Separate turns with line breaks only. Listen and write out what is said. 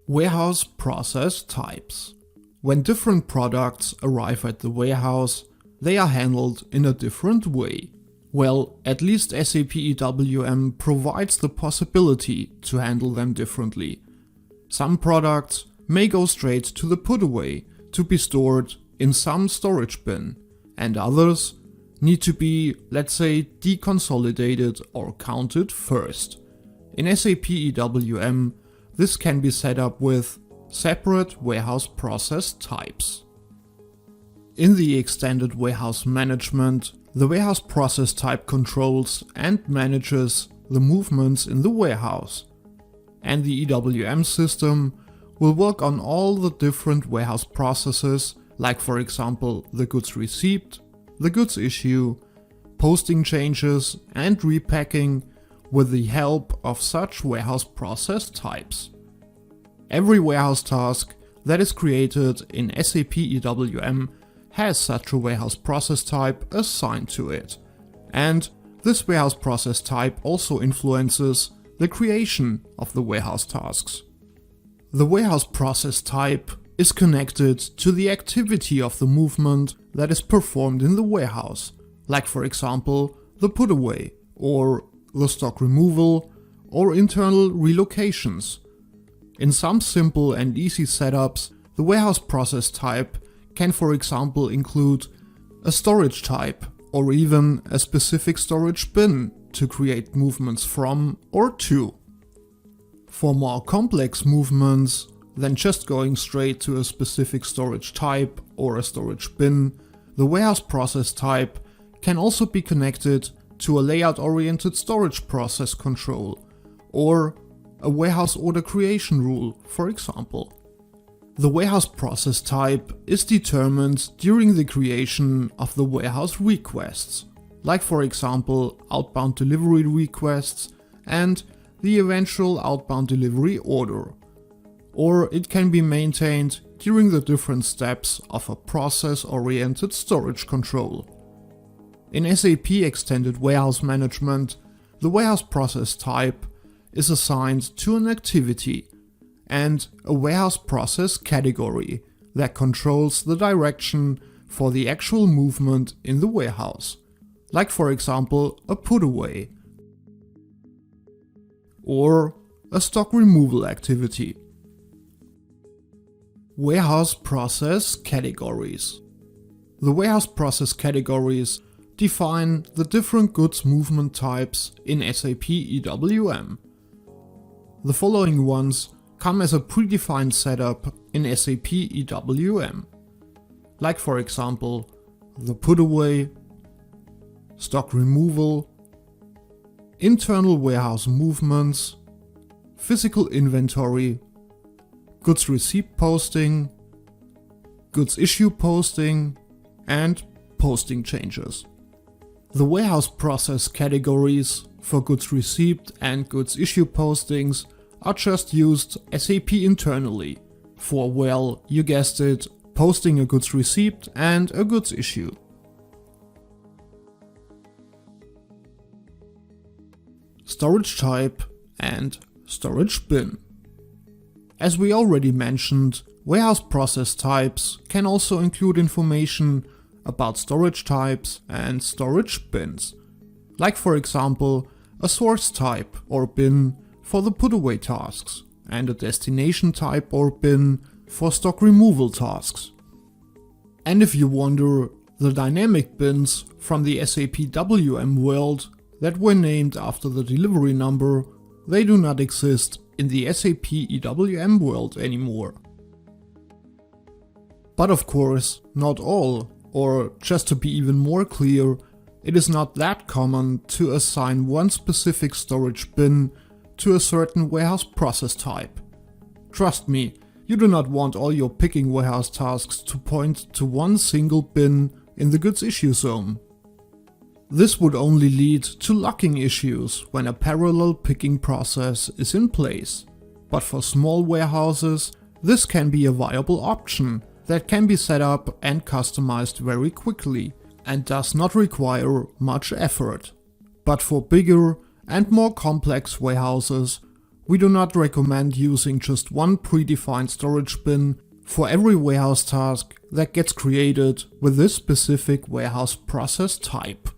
Warehouse process types. When different products arrive at the warehouse, they are handled in a different way. Well, at least SAP EWM provides the possibility to handle them differently. Some products may go straight to the put away to be stored in some storage bin, and others need to be, let's say, deconsolidated or counted first. In SAP EWM, this can be set up with separate warehouse process types. In the extended warehouse management, the warehouse process type controls and manages the movements in the warehouse. And the EWM system will work on all the different warehouse processes, like for example the goods receipt, the goods issue, posting changes and repacking, with the help of such warehouse process types. Every warehouse task that is created in SAP EWM has such a warehouse process type assigned to it. And this warehouse process type also influences the creation of the warehouse tasks. The warehouse process type is connected to the activity of the movement that is performed in the warehouse, like for example the put away, or the stock removal, or internal relocations. In some simple and easy setups, the warehouse process type can for example include a storage type or even a specific storage bin to create movements from or to. For more complex movements than just going straight to a specific storage type or a storage bin, the warehouse process type can also be connected to a layout-oriented storage process control, or a warehouse order creation rule, for example. The warehouse process type is determined during the creation of the warehouse requests, like for example outbound delivery requests and the eventual outbound delivery order. Or it can be maintained during the different steps of a process-oriented storage control. In SAP Extended Warehouse Management, the warehouse process type is assigned to an activity and a warehouse process category that controls the direction for the actual movement in the warehouse, like for example a put away or a stock removal activity. Warehouse process categories. The warehouse process categories define the different goods movement types in SAP EWM. The following ones come as a predefined setup in SAP EWM, like for example the put away, stock removal, internal warehouse movements, physical inventory, goods receipt posting, goods issue posting, and posting changes. The warehouse process categories for goods receipt and goods issue postings are just used SAP internally for, well, you guessed it, posting a goods receipt and a goods issue. Storage type and storage bin. As we already mentioned, warehouse process types can also include information about storage types and storage bins, like for example a source type or bin for the put away tasks and a destination type or bin for stock removal tasks. And if you wonder, the dynamic bins from the SAP WM world that were named after the delivery number, they do not exist in the SAP EWM world anymore. But of course, not all, or just to be even more clear, it is not that common to assign one specific storage bin to a certain warehouse process type. Trust me, you do not want all your picking warehouse tasks to point to one single bin in the goods issue zone. This would only lead to locking issues when a parallel picking process is in place. But for small warehouses, this can be a viable option that can be set up and customized very quickly and does not require much effort. But for bigger and more complex warehouses, We do not recommend using just one predefined storage bin for every warehouse task that gets created with this specific warehouse process type.